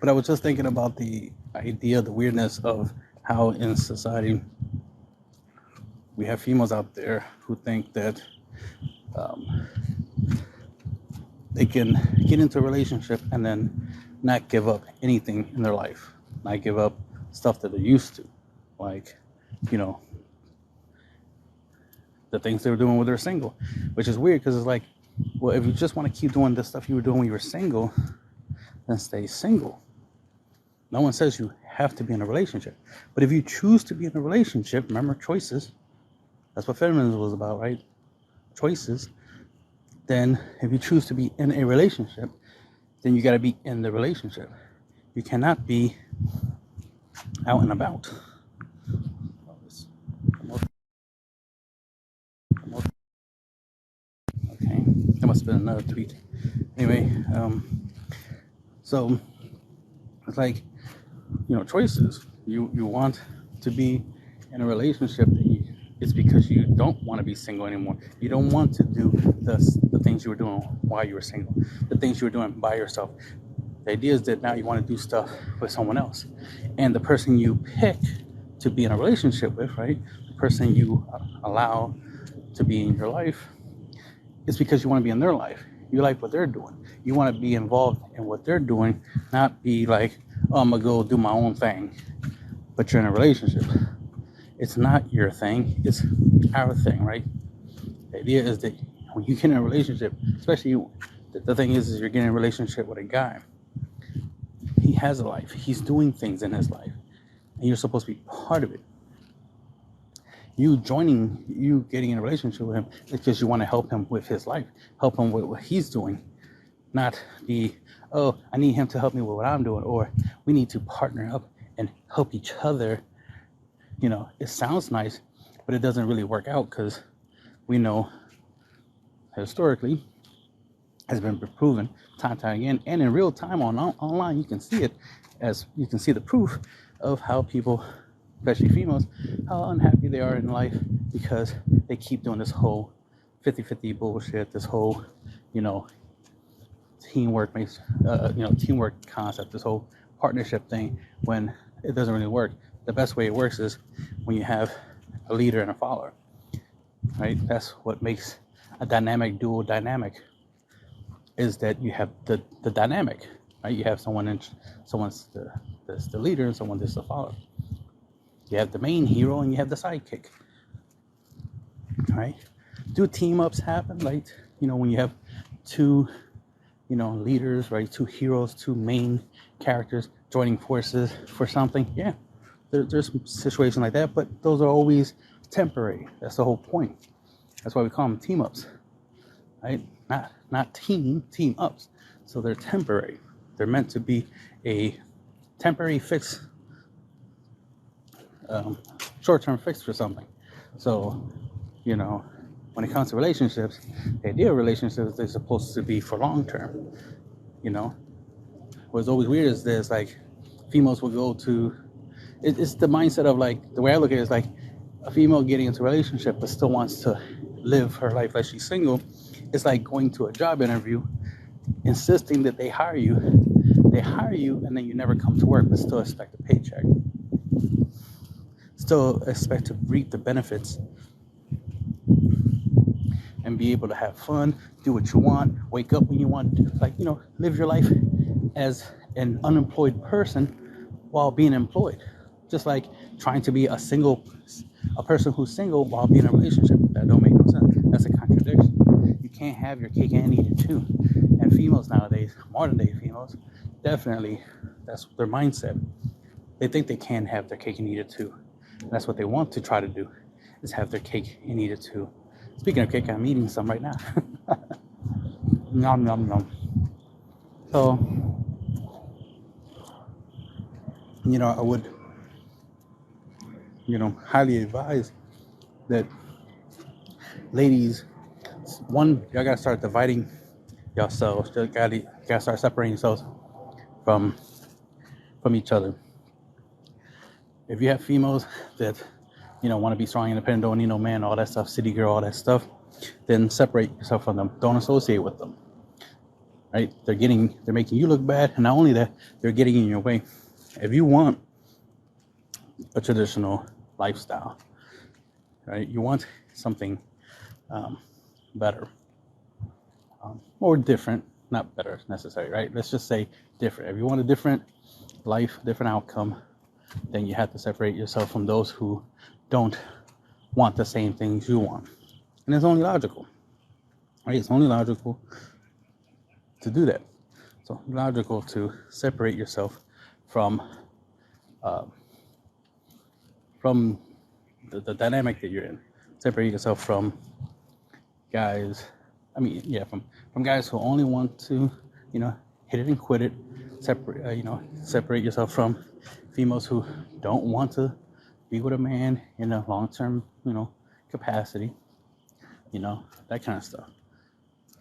But I was just thinking about the idea, the weirdness of how in society we have females out there who think that um, they can get into a relationship and then not give up anything in their life, not give up stuff that they're used to, like, you know, the things they were doing when they were single, which is weird because it's like, well, if you just want to keep doing the stuff you were doing when you were single, then stay single. No one says you have to be in a relationship. But if you choose to be in a relationship, remember choices. That's what feminism was about, right? Choices. Then if you choose to be in a relationship, then you got to be in the relationship. You cannot be out and about. Okay, that must have been another tweet. Anyway, so it's like, choices. You want to be in a relationship. It's because you don't want to be single anymore. You don't want to do the things you were doing while you were single, the things you were doing by yourself. The idea is that now you want to do stuff with someone else, and the person you pick to be in a relationship with, right? The person you allow to be in your life, is because you want to be in their life. You like what they're doing. You want to be involved in what they're doing, not be like, oh, I'm gonna go do my own thing. But you're in a relationship. It's not your thing, it's our thing, right? The idea is that when you get in a relationship, especially the thing is you're getting in a relationship with a guy. He has a life. He's doing things in his life. And you're supposed to be part of it. You getting in a relationship with him is because you want to help him with his life, help him with what he's doing, not be, oh, I need him to help me with what I'm doing, or we need to partner up and help each other. It sounds nice, but it doesn't really work out because we know historically has been proven time and time again, and in real time online you can see it, as you can see the proof of how people, especially females, how unhappy they are in life because they keep doing this whole 50-50 bullshit, this whole, teamwork teamwork concept, this whole partnership thing, when it doesn't really work. The best way it works is when you have a leader and a follower, right? That's what makes a dynamic duo dynamic, is that you have the dynamic, right? You have someone's the leader and someone that's the follower. You have the main hero and you have the sidekick, right? Do team ups happen? Like, when you have two, leaders, right? Two heroes, two main characters joining forces for something. Yeah, there's some situations like that, but those are always temporary. That's the whole point. That's why we call them team ups, right? Not team ups. So they're temporary. They're meant to be a temporary fix, short-term fix for something. So, when it comes to relationships, the idea of relationships is supposed to be for long-term. What's always weird is this, like, females will go to, it's the mindset of, like, the way I look at it is like a female getting into a relationship but still wants to live her life like she's single. It's like going to a job interview, insisting that they hire you, and then you never come to work but still expect a paycheck, still expect to reap the benefits and be able to have fun, do what you want, wake up when you want, like, live your life as an unemployed person while being employed. Just like trying to be a person who's single while being in a relationship. That don't make no sense. That's a contradiction. You can't have your cake and eat it too. And females nowadays, modern day females, definitely, that's their mindset. They think they can have their cake and eat it too. And that's what they want to try to do, is have their cake and eat it too. Speaking of cake, I'm eating some right now. Nom nom nom. So, I would, highly advise that ladies, one, y'all gotta start dividing yourselves. You gotta start separating yourselves from each other. If you have females that, want to be strong, independent, don't need no man, all that stuff, city girl, all that stuff, then separate yourself from them. Don't associate with them. right? They're making you look bad, and not only that, they're getting in your way. If you want a traditional lifestyle, right? You want something um, better or different, not better necessary, right? Let's just say different. If you want a different life, different outcome, then you have to separate yourself from those who don't want the same things you want. And it's only logical, right? It's only logical to do that. So logical to separate yourself from uh, from the dynamic that you're in. Separate yourself from guys. From guys who only want to, hit it and quit it. Separate yourself from females who don't want to be with a man in a long-term, capacity. That kind of stuff.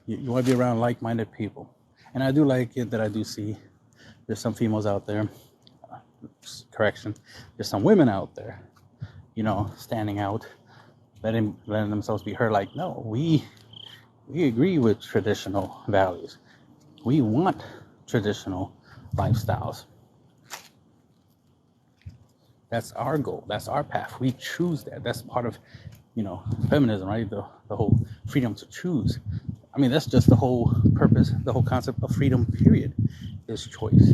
You want to be around like-minded people. And I do like it that I do see there's some females out there, correction, there's some women out there, standing out, letting themselves be heard. Like, no, we agree with traditional values. We want traditional lifestyles. That's our goal. That's our path. We choose that. That's part of, feminism, right? The whole freedom to choose. That's just the whole purpose, the whole concept of freedom, period, is choice.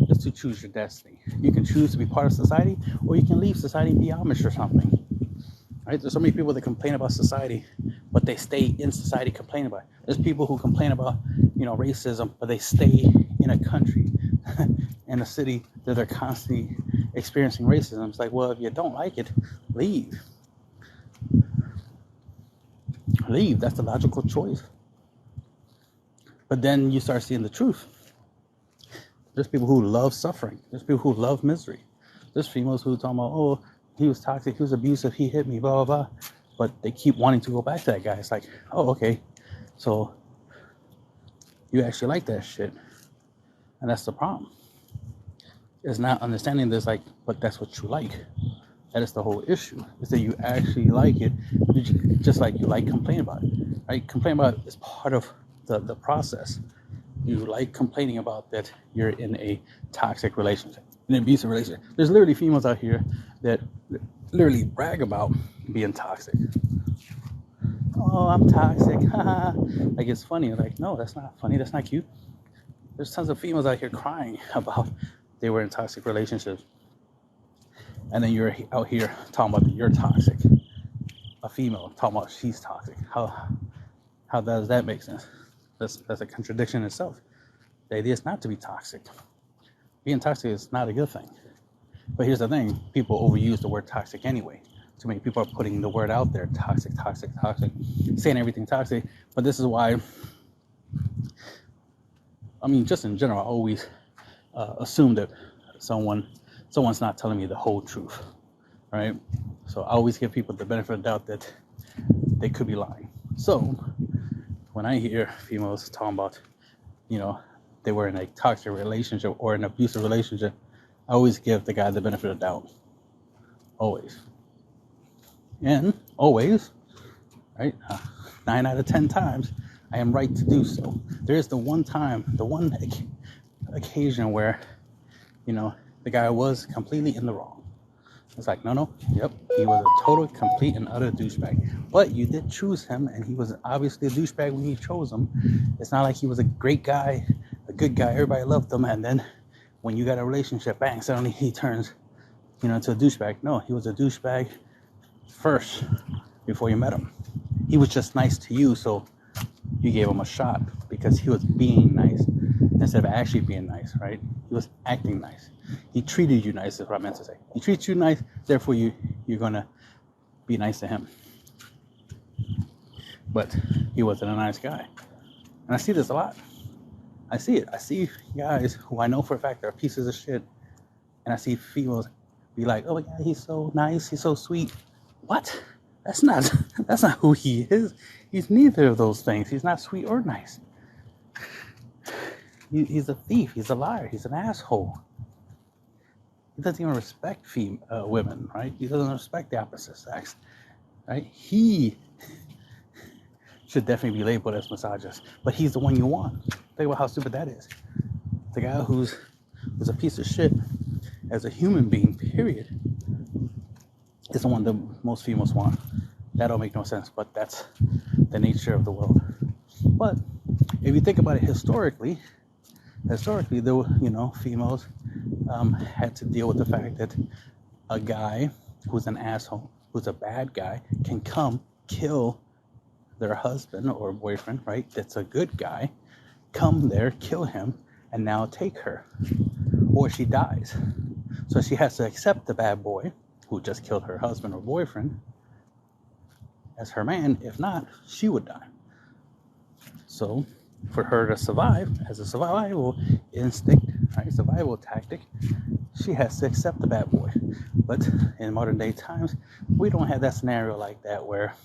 Is to choose your destiny. You can choose to be part of society, or you can leave society and be Amish or something. Right? There's so many people that complain about society, but they stay in society complaining about it. There's people who complain about, racism, but they stay in a country, in a city that they're constantly experiencing racism. It's like, well, if you don't like it, leave. Leave. That's the logical choice. But then you start seeing the truth. There's people who love suffering. There's people who love misery. There's females who talk about, oh, he was toxic, he was abusive, he hit me, blah, blah, blah. But they keep wanting to go back to that guy. It's like, oh, okay, so you actually like that shit. And that's the problem. It's not understanding this, like, but that's what you like. That is the whole issue, is that you actually like it, just like you like complaining about it, right? Complaining about it is part of the process. You like complaining about that you're in a toxic relationship, an abusive relationship. There's literally females out here that literally brag about being toxic. Oh, I'm toxic. Like, it's funny. Like, no, that's not funny. That's not cute. There's tons of females out here crying about they were in toxic relationships. And then you're out here talking about that you're toxic. A female talking about she's toxic. How does that make sense? That's a contradiction in itself. The idea is not to be toxic. Being toxic is not a good thing. But here's the thing, people overuse the word toxic anyway. Too many people are putting the word out there, toxic, toxic, toxic, saying everything toxic. But this is why, just in general, I always assume that someone's not telling me the whole truth, right? So I always give people the benefit of the doubt that they could be lying. So when I hear females talking about, they were in a toxic relationship or an abusive relationship, I always give the guy the benefit of the doubt. Always. And always, right, 9 out of 10 times, I am right to do so. There is the one time, the one occasion where, the guy was completely in the wrong. It's like, no, yep, he was a total, complete, and utter douchebag. But you did choose him, and he was obviously a douchebag when you chose him. It's not like he was a great guy, a good guy, everybody loved him, and then when you got a relationship, bang, suddenly he turns, into a douchebag. No, he was a douchebag first before you met him. He was just nice to you, so you gave him a shot because he was being nice instead of actually being nice, right? He was acting nice. He treated you nice, is what I meant to say. He treats you nice, therefore you're going to be nice to him. But he wasn't a nice guy. And I see this a lot. I see it. I see guys who I know for a fact are pieces of shit. And I see females be like, oh my God, he's so nice, he's so sweet. What? That's not who he is. He's neither of those things. He's not sweet or nice. He's a thief. He's a liar. He's an asshole. He doesn't even respect women, right? He doesn't respect the opposite sex, right? He should definitely be labeled as misogynist. But he's the one you want. Think about how stupid that is. The guy who's a piece of shit as a human being, period, is the one that most females want. That don't make no sense, but that's the nature of the world. But if you think about it historically, the females had to deal with the fact that a guy who's an asshole, who's a bad guy, can come kill their husband or boyfriend, right? That's a good guy. Come there, kill him, and now take her, or she dies. So she has to accept the bad boy who just killed her husband or boyfriend as her man. If not, she would die. So for her to survive, as a survival instinct, right, survival tactic, she has to accept the bad boy. But in modern day times, we don't have that scenario like that where,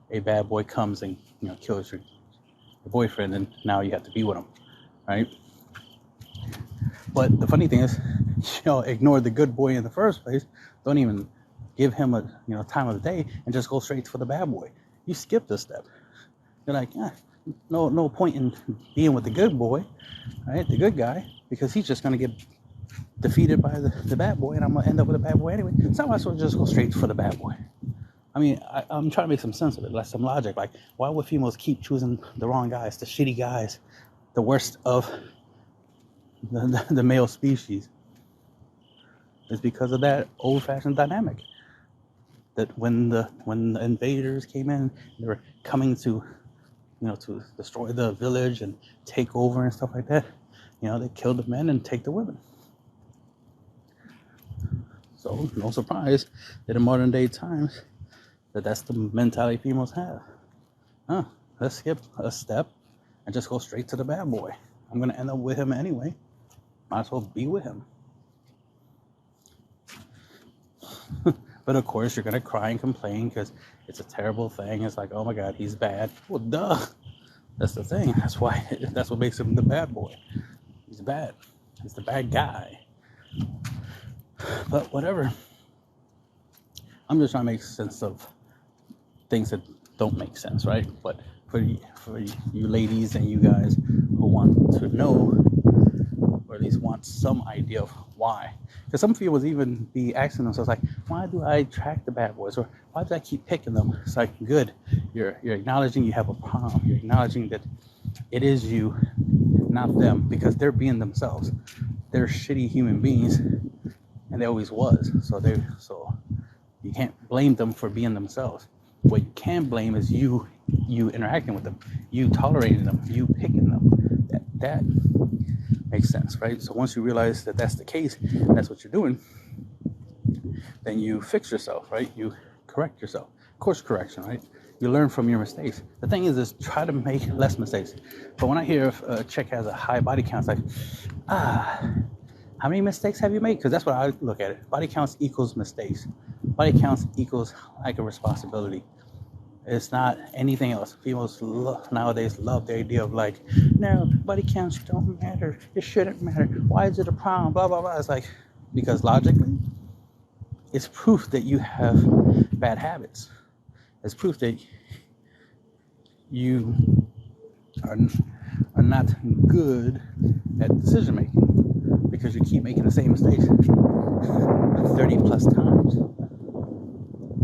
a bad boy comes and, kills your boyfriend and now you have to be with him, right? But the funny thing is, ignore the good boy in the first place. Don't even give him a time of the day and just go straight for the bad boy. You skip this step. You're like, no point in being with the good boy, right? The good guy, because he's just gonna get defeated by the bad boy, and I'm gonna end up with a bad boy anyway. So I might as well just go straight for the bad boy. I mean, I'm trying to make some sense of it, like some logic. Like, why would females keep choosing the wrong guys, the shitty guys, the worst of the male species? It's because of that old-fashioned dynamic. That when the invaders came in, they were coming to destroy the village and take over and stuff like that. They kill the men and take the women. So no surprise that in modern day times that's the mentality females have. Let's skip a step and just go straight to the bad boy. I'm gonna end up with him anyway. Might as well be with him. But of course, you're gonna cry and complain because it's a terrible thing. It's like, oh my God, he's bad. Well, duh. That's the thing. That's what makes him the bad boy. He's bad. He's the bad guy. But whatever. I'm just trying to make sense of things that don't make sense, right? But for you ladies and you guys who want to know, or at least want some idea of why. Because some people would even be asking themselves, like, why do I attract the bad boys? Or why do I keep picking them? It's like, good. You're acknowledging you have a problem. You're acknowledging that it is you, not them, because they're being themselves. They're shitty human beings, and they always was. So you can't blame them for being themselves. What you can blame is you interacting with them, you tolerating them, you picking them. That makes sense, right? So once you realize that that's the case, that's what you're doing, then you fix yourself, right? You correct yourself. Course correction, right? You learn from your mistakes. The thing is try to make less mistakes. But when I hear a chick has a high body count, it's like, how many mistakes have you made? Because that's what I look at it. Body counts equals mistakes. Body counts equals like a responsibility. It's not anything else. Females nowadays love the idea of like, no, body counts don't matter. It shouldn't matter. Why is it a problem? Blah, blah, blah. It's like, because logically, it's proof that you have bad habits. It's proof that you are not good at decision making because you keep making the same mistakes 30 plus times.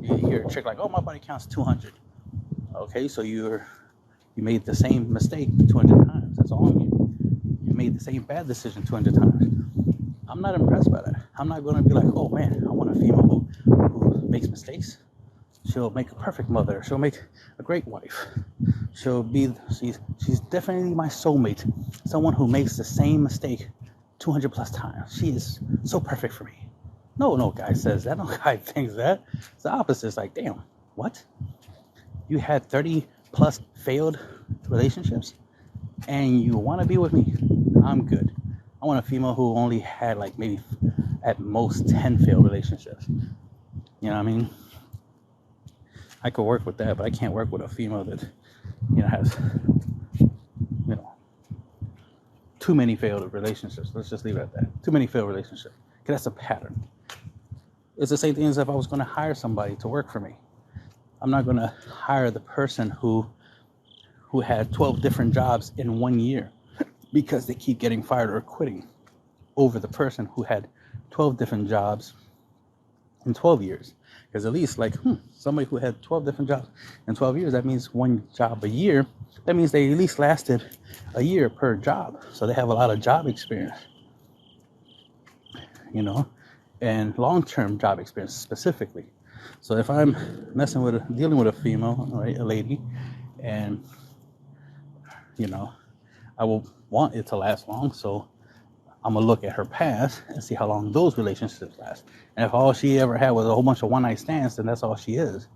You hear a chick like, oh, my body count's 200. Okay, so you made the same mistake 200 times. That's all on you. You made the same bad decision 200 times. I'm not impressed by that. I'm not going to be like, oh man, I want a female who makes mistakes. She'll make a perfect mother. She'll make a great wife. She's definitely my soulmate. Someone who makes the same mistake 200 plus times. She is so perfect for me. No guy says that. No guy thinks that. It's the opposite. It's like, damn, what? You had 30 plus failed relationships and you want to be with me? I'm good. I want a female who only had like maybe at most 10 failed relationships. You know what I mean? I could work with that, but I can't work with a female that, has, too many failed relationships. Let's just leave it at that. Too many failed relationships. Because that's a pattern. It's the same thing as if I was going to hire somebody to work for me. I'm not going to hire the person who had 12 different jobs in 1 year because they keep getting fired or quitting, over the person who had 12 different jobs in 12 years. Because at least, like, somebody who had 12 different jobs in 12 years, that means one job a year. That means they at least lasted a year per job. So they have a lot of job experience, and long-term job experience specifically. So if I'm dealing with a female, right, a lady, and, I will want it to last long. So I'm going to look at her past and see how long those relationships last. And if all she ever had was a whole bunch of one-night stands, then that's all she is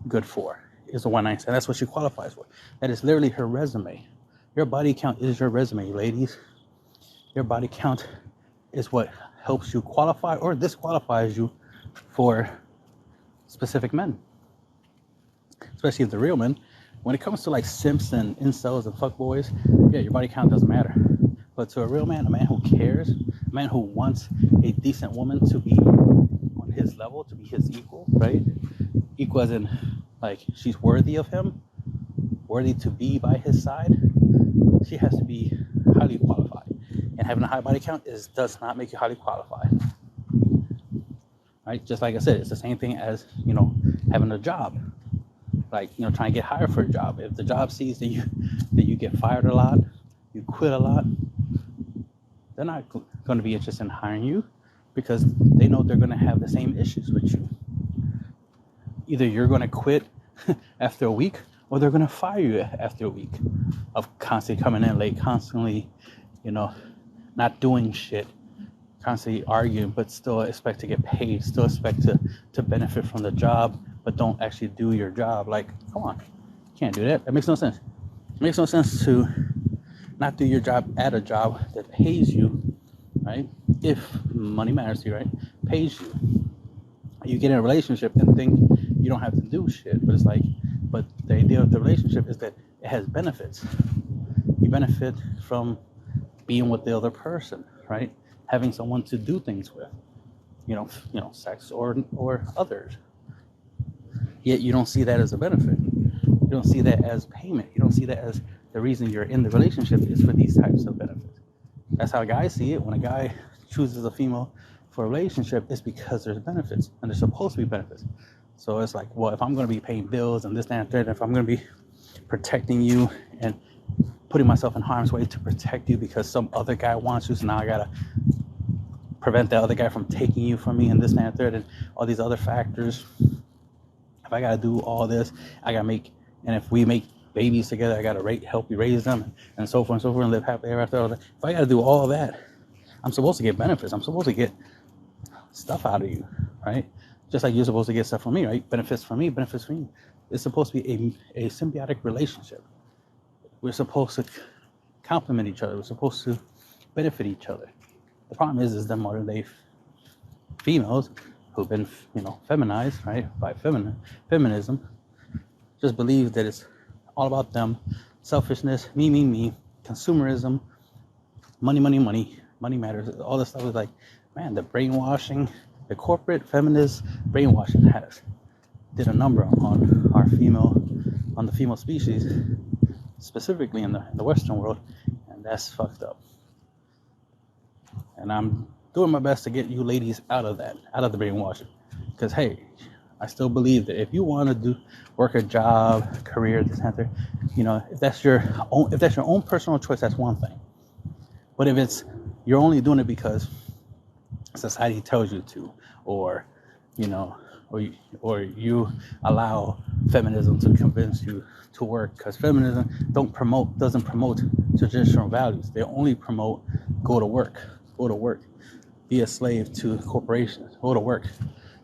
good for, is a one-night stand. That's what she qualifies for. That is literally her resume. Your body count is your resume, ladies. Your body count is what helps you qualify or disqualifies you for specific men. Especially if they're real men. When it comes to like simps and incels and fuckboys, yeah, your body count doesn't matter. But to a real man, a man who cares, a man who wants a decent woman to be on his level, to be his equal, right? Equal as in, like, she's worthy of him, worthy to be by his side. She has to be highly qualified. And having a high body count does not make you highly qualified. Right? Just like I said, it's the same thing as, having a job. Like, trying to get hired for a job. If the job sees that you get fired a lot, you quit a lot, they're not going to be interested in hiring you because they know they're going to have the same issues with you. Either you're going to quit after a week or they're going to fire you after a week of constantly coming in late, constantly, not doing shit, constantly arguing, but still expect to get paid, still expect to benefit from the job, but don't actually do your job. Like, come on, you can't do that. That makes no sense. It makes no sense to not do your job at a job that pays you, right? If money matters to you, right? Pays you. You get in a relationship and think you don't have to do shit, but it's like, but the idea of the relationship is that it has benefits. You benefit from being with the other person, right? Having someone to do things with, sex or others. Yet you don't see that as a benefit. You don't see that as payment. You don't see that as the reason you're in the relationship is for these types of benefits. That's how guys see it. When a guy chooses a female for a relationship, it's because there's benefits, and there's supposed to be benefits. So it's like, well, if I'm going to be paying bills and this, that, and that, if I'm going to be protecting you and putting myself in harm's way to protect you because some other guy wants you, so now I got to prevent that other guy from taking you from me and this, that, and third, and all these other factors. If I got to do all this, I got to make, and if we make babies together, I got to help you raise them and so forth and live happily ever after. If I got to do all that, I'm supposed to get benefits. I'm supposed to get stuff out of you, right? Just like you're supposed to get stuff from me, right? Benefits from me, benefits from you. It's supposed to be a symbiotic relationship. We're supposed to complement each other. We're supposed to benefit each other. The problem is the modern day females who've been, feminized, right, by feminism, just believe that it's all about them, selfishness, me, consumerism, money matters. All this stuff is like, man, the brainwashing, the corporate feminist brainwashing did a number on the female species, specifically in the Western world, and that's fucked up. And I'm doing my best to get you ladies out of the brainwashing, because hey, I still believe that if you want to work a job, career, this and that, if that's your own personal choice, that's one thing. But if you're only doing it because society tells you to, or you allow feminism to convince you to work, because feminism doesn't promote traditional values. They only promote go to work, be a slave to corporations, go to work,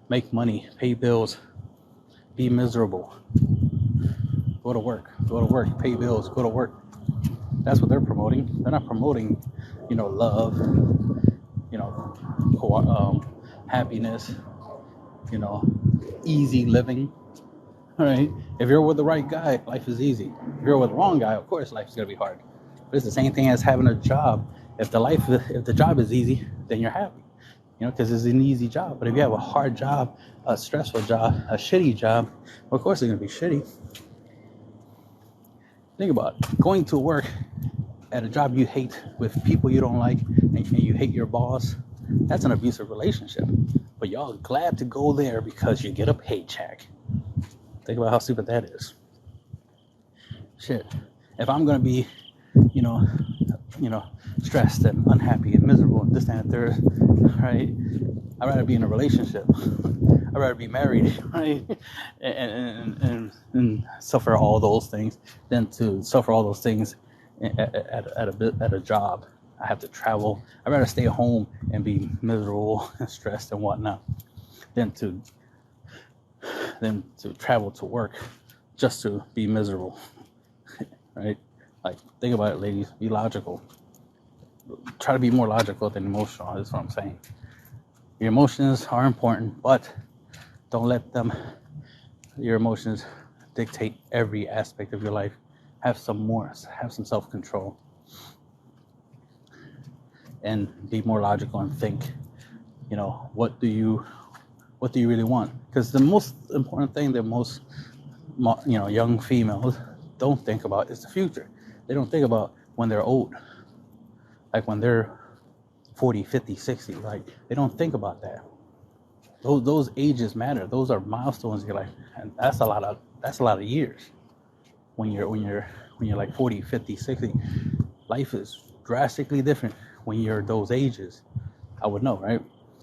make money, pay bills, be miserable, go to work, pay bills, go to work. That's what they're promoting. They're not promoting, love, happiness, easy living. All right. If you're with the right guy, life is easy. If you're with the wrong guy, of course, life is gonna be hard. But it's the same thing as having a job. If the job is easy, then you're happy. you know, because it's an easy job. But if you have a hard job, a stressful job, a shitty job, well, of course it's going to be shitty. Think about it. Going to work at a job you hate with people you don't like, and you hate your boss. That's an abusive relationship. But y'all glad to go there because you get a paycheck. Think about how stupid that is. Shit. If I'm gonna be, you know, stressed and unhappy and miserable and this and that third, right? I'd rather be in a relationship. I'd rather be married, right? And suffer all those things than to suffer all those things at a job. I have to travel. I'd rather stay home and be miserable and stressed and whatnot than to travel to work just to be miserable, right? Like, think about it, ladies. Be logical. Try to be more logical than emotional. That's what I'm saying. Your emotions are important, but don't let your emotions dictate every aspect of your life. Have some self-control, and be more logical and think, you know, what do you really want? Because the most important thing that most, young females don't think about is the future. They don't think about when they're old, like when they're 40, 50, 60. Like, they don't think about that. Those ages matter. Those are milestones in your life, and that's a lot of years. When you're like 40, 50, 60, life is drastically different when you're those ages. I would know, right?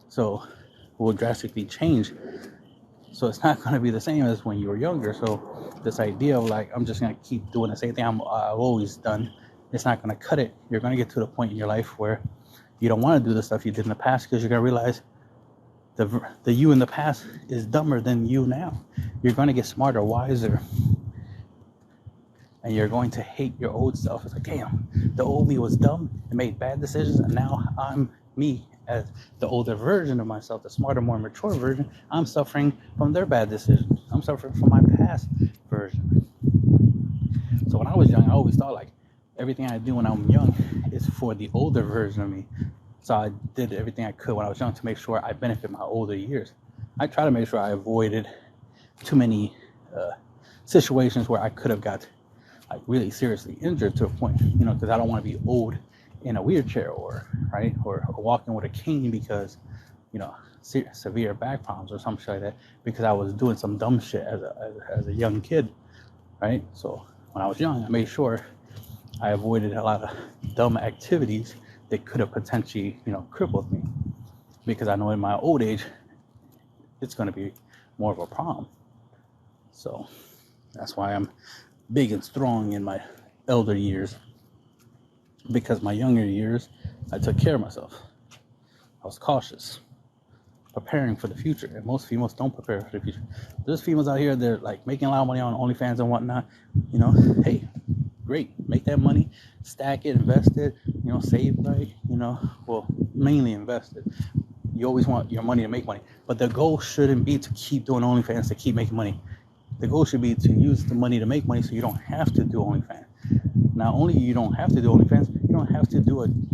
So it will drastically change. So it's not going to be the same as when you were younger. So this idea of like, I'm just going to keep doing the same thing I've always done, it's not going to cut it. You're going to get to the point in your life where you don't want to do the stuff you did in the past, because you're going to realize the you in the past is dumber than you now. You're going to get smarter, wiser, and you're going to hate your old self. It's like, damn, the old me was dumb and made bad decisions, and now I'm me as the older version of myself, the smarter, more mature version. I'm suffering from their bad decisions. I'm suffering from my past version. So when I was young, I always thought like everything I do when I'm young is for the older version of me. So I did everything I could when I was young to make sure I benefit my older years. I try to make sure I avoided too many situations where I could have got like really seriously injured to a point, because I don't want to be old in a wheelchair or walking with a cane because, severe back problems or something like that, because I was doing some dumb shit as a young kid, right? So when I was young, I made sure I avoided a lot of dumb activities that could have potentially, crippled me, because I know in my old age, it's going to be more of a problem. So that's why I'm big and strong in my elder years, because my younger years, I took care of myself. I was cautious, preparing for the future, and most females don't prepare for the future. There's females out here, they're like making a lot of money on OnlyFans and whatnot. Hey, great, make that money, stack it, invest it, save right, mainly invest it. You always want your money to make money, but the goal shouldn't be to keep doing OnlyFans to keep making money. The goal should be to use the money to make money, so you don't have to do OnlyFans. Not only you don't have to do OnlyFans, you don't have to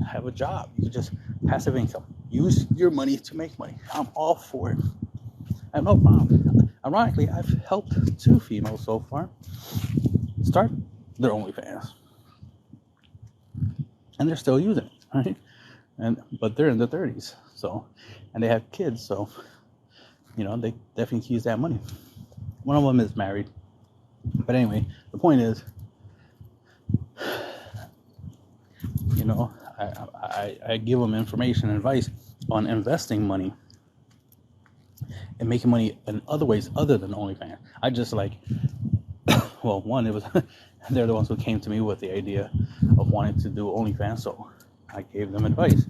have a job. You can just passive income. Use your money to make money. I'm all for it. I have no problem. Ironically, I've helped 2 females so far start their OnlyFans, and they're still using it, right? But they're in their 30s, and they have kids, so they definitely can use that money. One of them is married, but anyway, the point is, I give them information and advice on investing money and making money in other ways other than OnlyFans. I just one, it was they're the ones who came to me with the idea of wanting to do OnlyFans, so I gave them advice,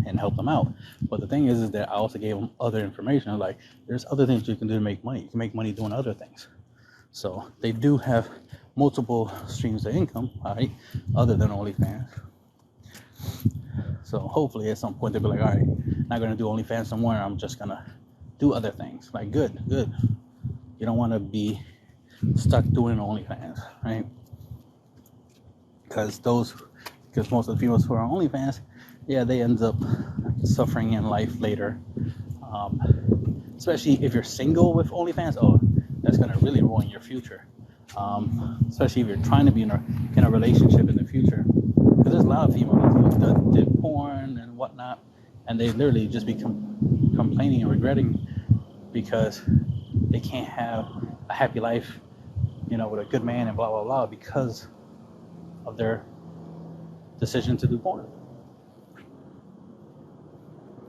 and help them out. But the thing is that I also gave them other information. Like, there's other things you can do to make money. You can make money doing other things. So they do have multiple streams of income, all right, other than OnlyFans. So hopefully at some point they'll be like, all right, not going to do OnlyFans no more. I'm just going to do other things. Like, good. You don't want to be stuck doing OnlyFans, right? Because those because most of the females who are on OnlyFans, yeah, they end up suffering in life later. Especially if you're single with OnlyFans, oh, that's gonna really ruin your future. Especially if you're trying to be in a relationship in the future, because there's a lot of females that did porn and whatnot, and they literally just be complaining and regretting because they can't have a happy life, with a good man and blah blah blah because of their decision to do porn.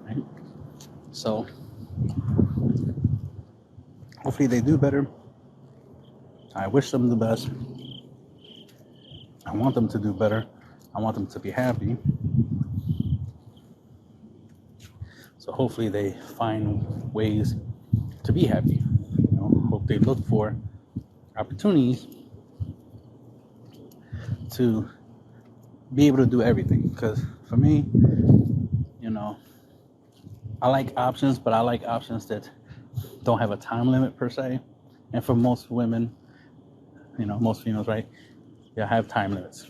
Right? So hopefully they do better. I wish them the best. I want them to do better. I want them to be happy. So hopefully they find ways to be happy. Hope they look for opportunities to be able to do everything. Because for me, I like options, but I like options that don't have a time limit per se. And for most women, most females, right? Yeah, have time limits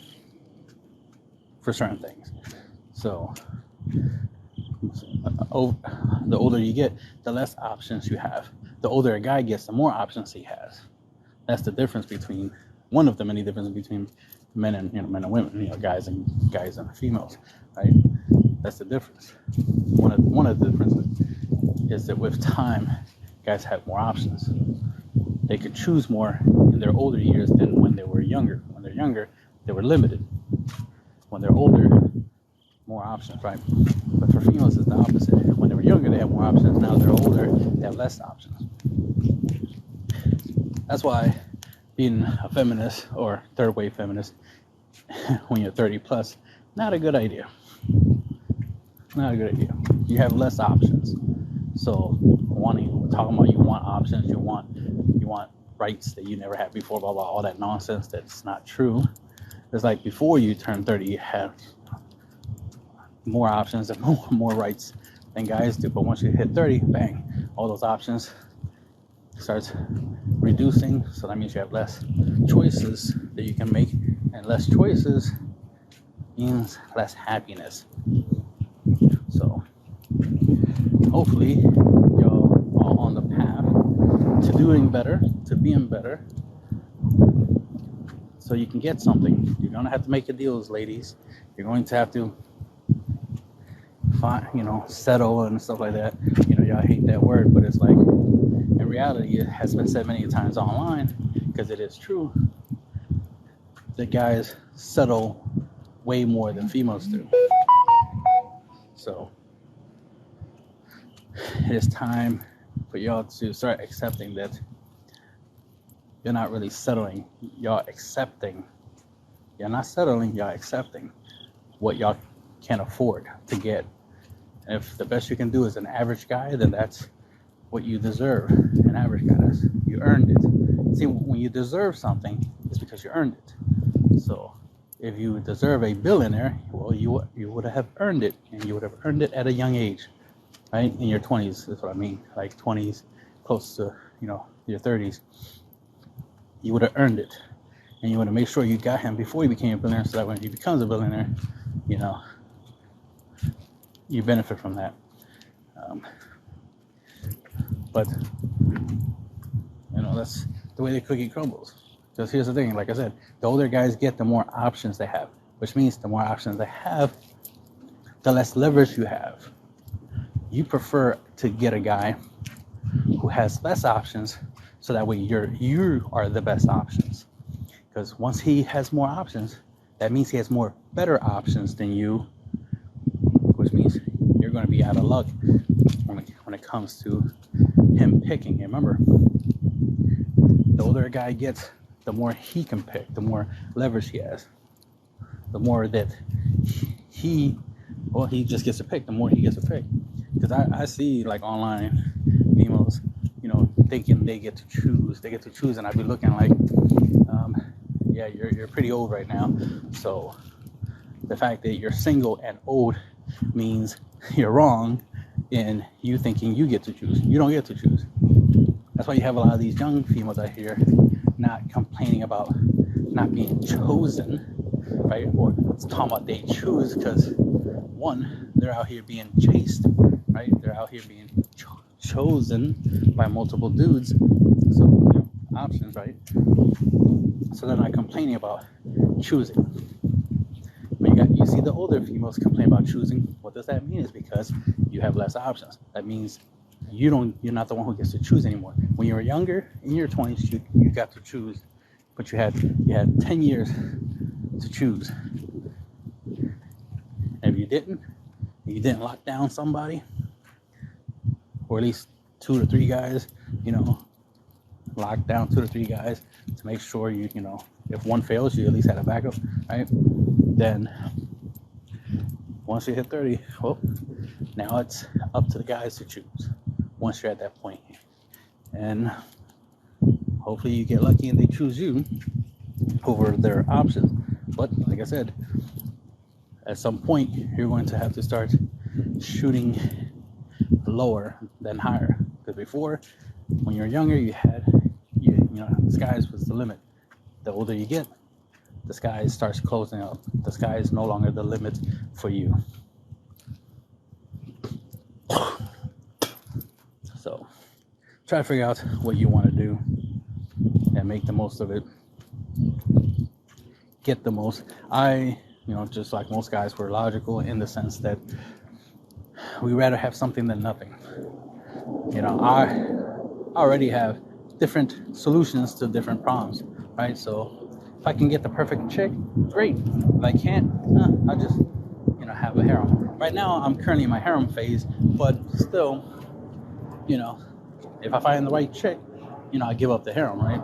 for certain things. So the older you get, the less options you have. The older a guy gets, the more options he has. That's the difference between one of the many differences between men and men and women, guys and females, right? That's the difference. One of the differences is that with time, guys have more options. They could choose more in their older years than when they were younger. When they're younger, they were limited. When they're older, more options, right? But for females, it's the opposite. When they were younger, they have more options. Now they're older, they have less options. That's why being a feminist or third wave feminist when you're 30 plus, not a good idea. Not a good idea. You have less options. So talking about you want options, you want rights that you never had before, blah blah, all that nonsense that's not true. It's like before you turn 30, you have more options and more rights than guys do. But once you hit 30, bang, all those options starts reducing. So that means you have less choices that you can make, and less choices means less happiness. So hopefully y'all are on the path to doing better, to being better, so you can get something. You're gonna have to make your deals, ladies. You're going to have to settle and stuff like that. Y'all hate that word, but it's like, in reality, it has been said many times online, because it is true, that guys settle way more than females do. So it is time for y'all to start accepting that you're not really settling. Y'all accepting. You're not settling, y'all accepting what y'all can afford to get. And if the best you can do is an average guy, then that's what you deserve. An average guy, you earned it. See, when you deserve something, it's because you earned it. So if you deserve a billionaire, well, you would have earned it, and you would have earned it at a young age, right? In your 20s, that's what I mean, like 20s, close to your 30s. You would have earned it, and you want to make sure you got him before he became a billionaire, so that when he becomes a billionaire, you benefit from that. But that's the way the cookie crumbles. Because here's the thing, like I said, the older guys get, the more options they have, which means the more options they have, the less leverage you have. You prefer to get a guy who has less options, so that way you are the best options. Because once he has more options, that means he has more better options than you, which means you're going to be out of luck when it comes to him picking. Remember, the older a guy gets, the more he can pick, the more leverage he has, the more that he just gets to pick, the more he gets to pick. Because I see, like, online females, thinking they get to choose, and I'd be looking like, yeah, you're pretty old right now, so the fact that you're single and old means you're wrong in you thinking you get to choose. You don't get to choose. That's why you have a lot of these young females out here not complaining about not being chosen, right? Or talking about they choose because one, they're out here being chased, right? They're out here being chosen by multiple dudes. So, options, right? So they're not complaining about choosing. But you see the older females complain about choosing. What does that mean? Is because you have less options. That means you're not the one who gets to choose anymore. When you were younger, in your 20s, you got to choose, but you had 10 years to choose. And if you didn't lock down somebody, or at least 2 to 3 guys, lock down 2 to 3 guys to make sure if one fails, you at least had a backup, right? Then once you hit 30, well, now it's up to the guys to choose once you're at that point. And hopefully you get lucky and they choose you over their options. But like I said, at some point you're going to have to start shooting lower than higher. Because before, when you're younger, the skies was the limit. The older you get, the sky starts closing up. The sky is no longer the limit for you. So try to figure out what you want to do and make the most of it. Get the most. Just like most guys, we're logical in the sense that we rather have something than nothing. I already have different solutions to different problems, right? So if I can get the perfect chick, great. If I can't, I'll just have a harem. Right now I'm currently in my harem phase, but still, if I find the right chick, I give up the harem, right?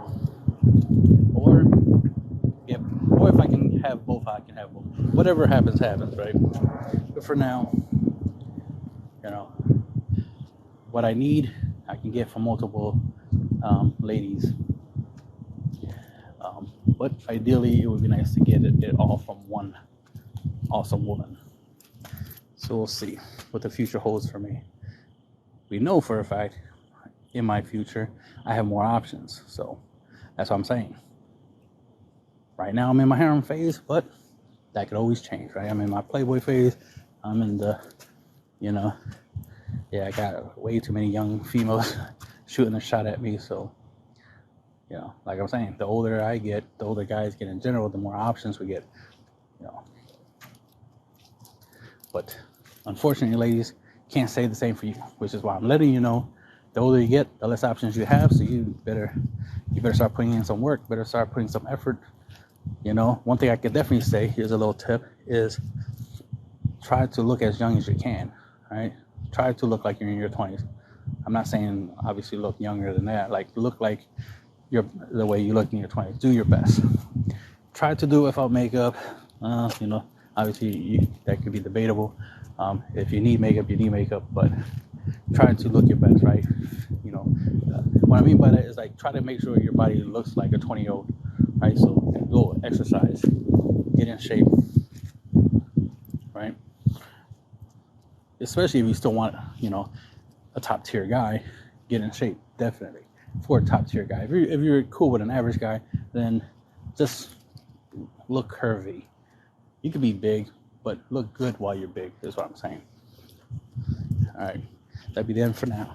Or if I can have both, I can have both. Whatever happens, right? But for now, what I need, I can get from multiple ladies. But ideally, it would be nice to get it all from one awesome woman. So we'll see what the future holds for me. We know for a fact, in my future, I have more options. So that's what I'm saying. Right now, I'm in my harem phase, but that could always change, right? I'm in my playboy phase. I'm in the, I got way too many young females shooting a shot at me. So, like I'm saying, the older I get, the older guys get in general, the more options we get, But unfortunately, ladies, can't say the same for you, which is why I'm letting you know, the older you get, the less options you have. So you better start putting in some work, better start putting some effort. One thing I could definitely say, here's a little tip, is try to look as young as you can, right? Try to look like you're in your 20s. I'm not saying obviously look younger than that. Like look like you're the way you look in your 20s. Do your best. Try to do it without makeup. Obviously that could be debatable. If you need makeup, you need makeup, but try to look your best, right? What I mean by that is like try to make sure your body looks like a 20-year-old, right? So go exercise, get in shape, right? Especially if you still want, a top tier guy, get in shape, definitely, for a top tier guy. If you're cool with an average guy, then just look curvy. You could be big, but look good while you're big, is what I'm saying. All right, that'd be the end for now.